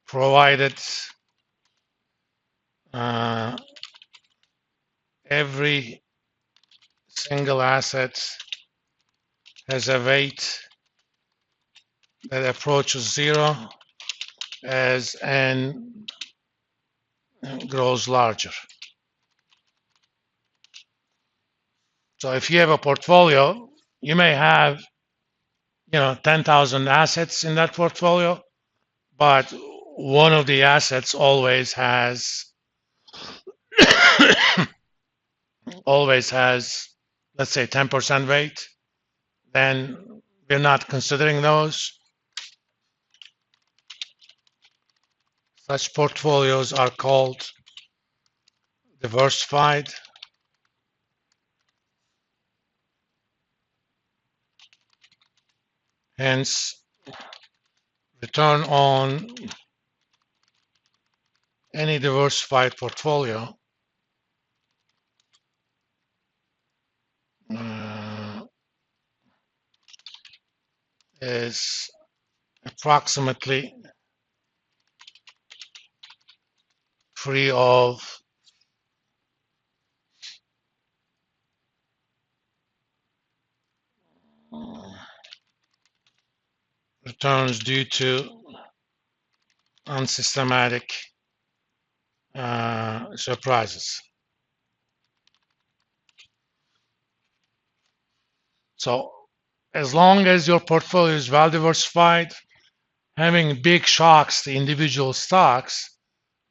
provided every single asset has a weight that approaches zero as n grows larger. So if you have a portfolio, you may have 10,000 assets in that portfolio, but one of the assets always has let's say 10% weight, then we're not considering those. Such portfolios are called diversified. Hence, return on any diversified portfolio is approximately free of returns due to unsystematic surprises. So as long as your portfolio is well diversified, having big shocks to individual stocks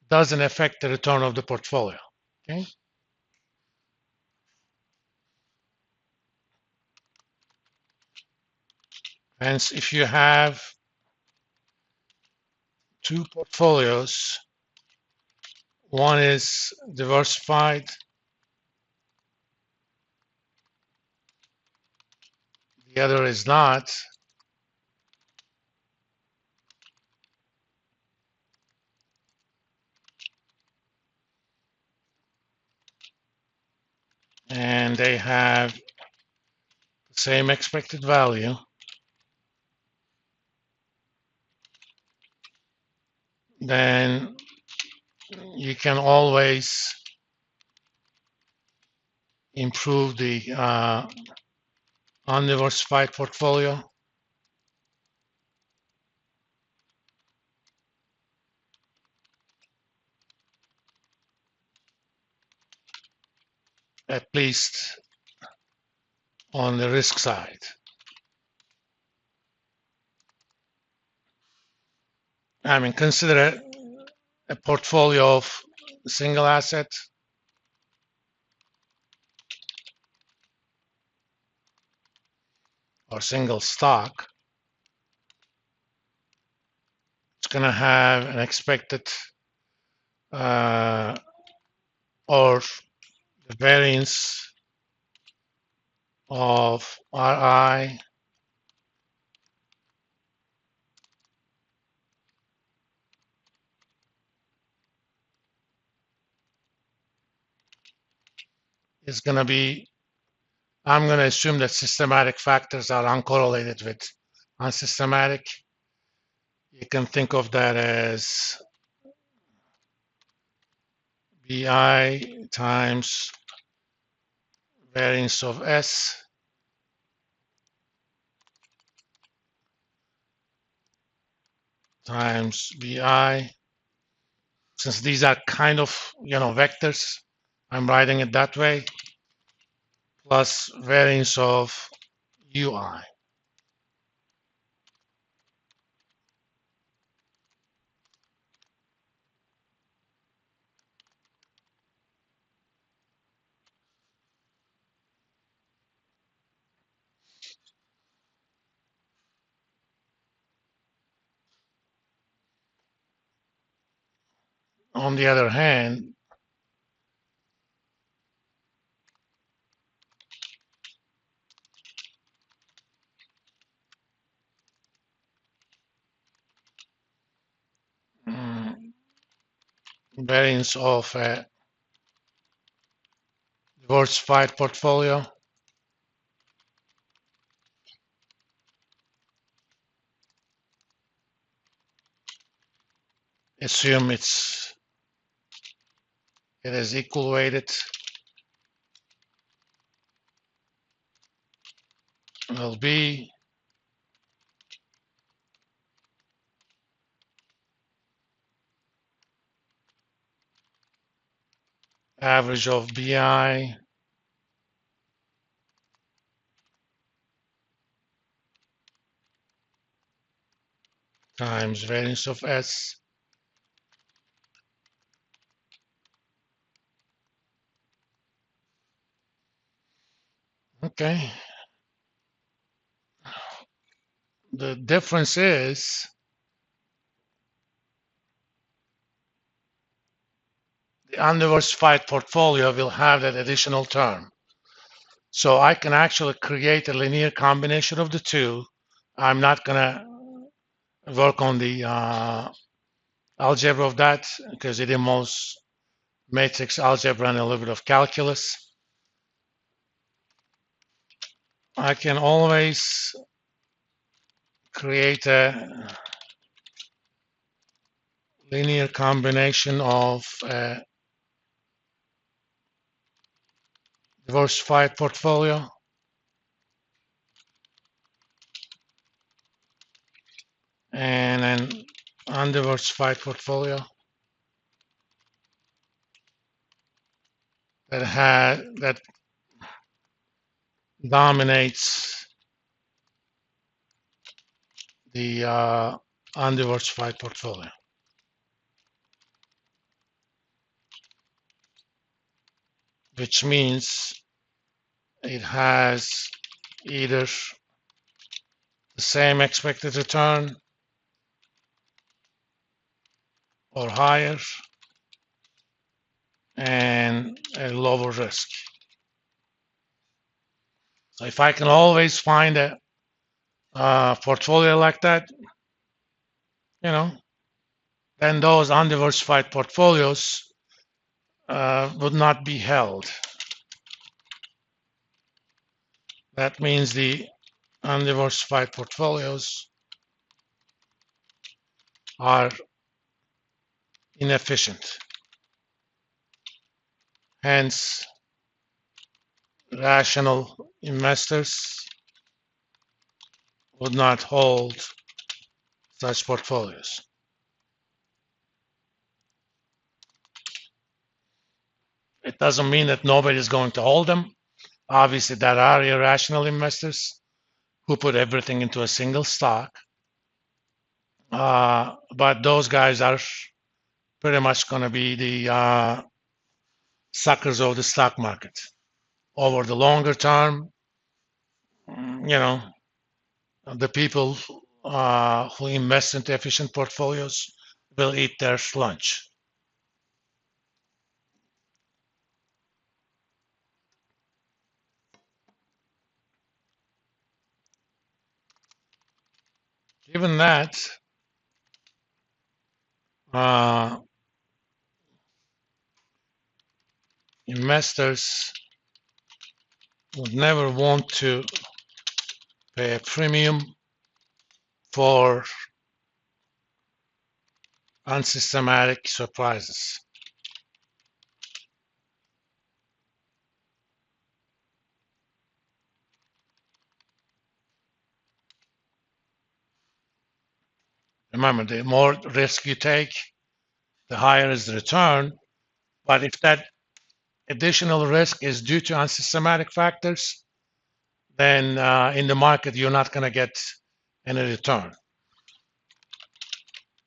doesn't affect the return of the portfolio. Okay. Hence, if you have two portfolios, one is diversified, the other is not, and they have the same expected value, then you can always improve the undiversified portfolio. At least on the risk side. I mean, consider a portfolio of single asset or single stock. It's going to have an expected or the variance of RI is going to be, I'm going to assume that systematic factors are uncorrelated with unsystematic. You can think of that as BI times variance of S times BI. Since these are kind of, vectors, I'm writing it that way, plus variance of UI. On the other hand, variance of a diversified portfolio assume it is equal weighted, will be average of BI times variance of S. Okay. The difference is the undiversified portfolio will have that additional term. So I can actually create a linear combination of the two. I'm not going to work on the algebra of that because it involves matrix algebra and a little bit of calculus. I can always create a linear combination of a diversified portfolio and an undiversified portfolio that dominates the undiversified portfolio. Which means it has either the same expected return or higher and a lower risk. So if I can always find a portfolio like that, then those undiversified portfolios would not be held. That means the undiversified portfolios are inefficient. Hence, rational investors would not hold such portfolios. It doesn't mean that nobody is going to hold them. Obviously, there are irrational investors who put everything into a single stock. But those guys are pretty much going to be the suckers of the stock market. Over the longer term, the people who invest into efficient portfolios will eat their lunch. Given that, investors would never want to pay a premium for unsystematic surprises. Remember, the more risk you take, the higher is the return. But if that additional risk is due to unsystematic factors, then in the market, you're not going to get any return.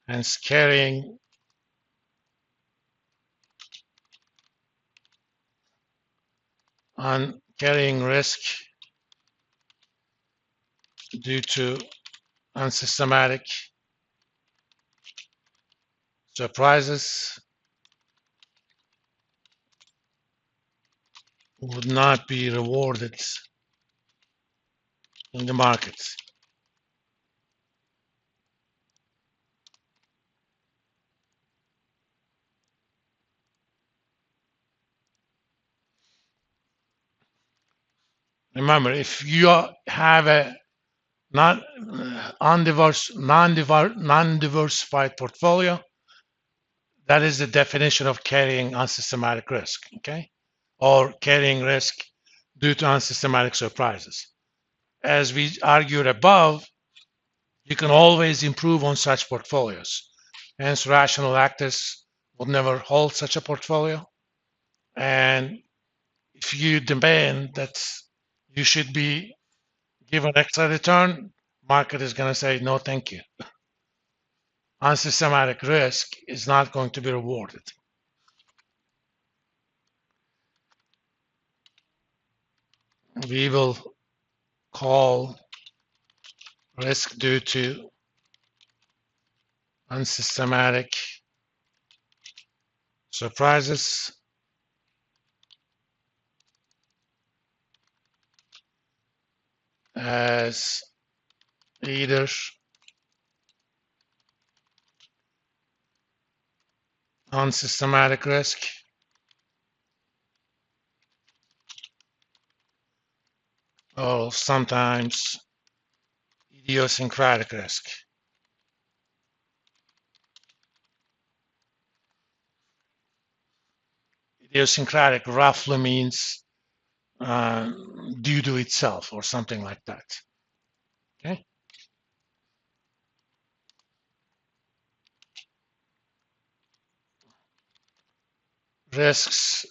Hence, carrying risk due to unsystematic surprises would not be rewarded in the markets. Remember, if you have a non-diversified portfolio, That is the definition of carrying unsystematic risk, okay? Or carrying risk due to unsystematic surprises. As we argued above, you can always improve on such portfolios. Hence, rational actors will never hold such a portfolio. And if you demand that you should be given extra return, market is going to say, no, thank you. Unsystematic risk is not going to be rewarded. We will call risk due to unsystematic surprises as either unsystematic risk or sometimes idiosyncratic risk. Idiosyncratic roughly means due to itself or something like that. Okay. Risks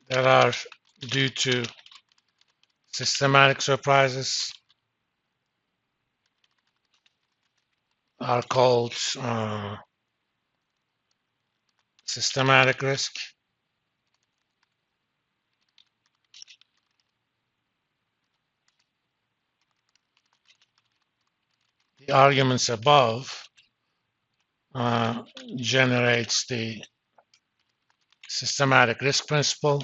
that are due to systematic surprises are called systematic risk. The arguments above generates the systematic risk principle.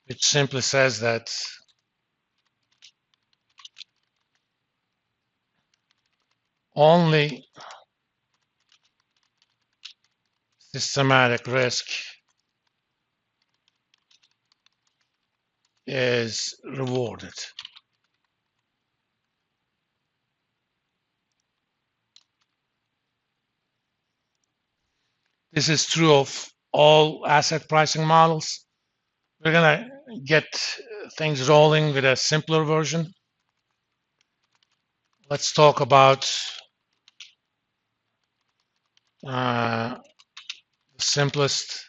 Which simply says that only systematic risk is rewarded. This is true of all asset pricing models. We're going to get things rolling with a simpler version. Let's talk about the simplest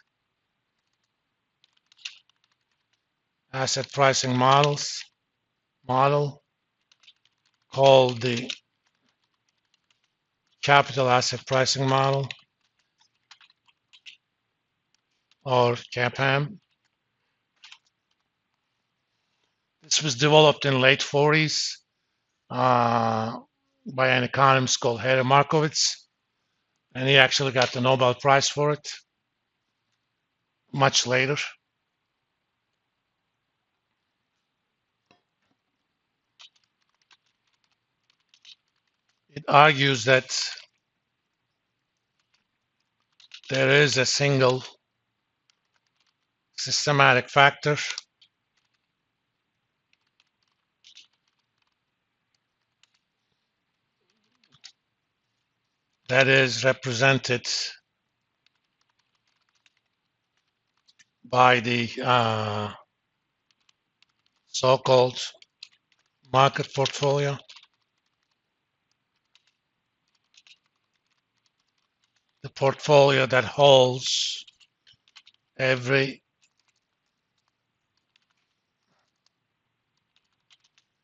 asset pricing model called the capital asset pricing model, or CAPM. This was developed in late 40s by an economist called Harry Markowitz, and he actually got the Nobel Prize for it much later. It argues that there is a single systematic factor that is represented by the so-called market portfolio. The portfolio that holds every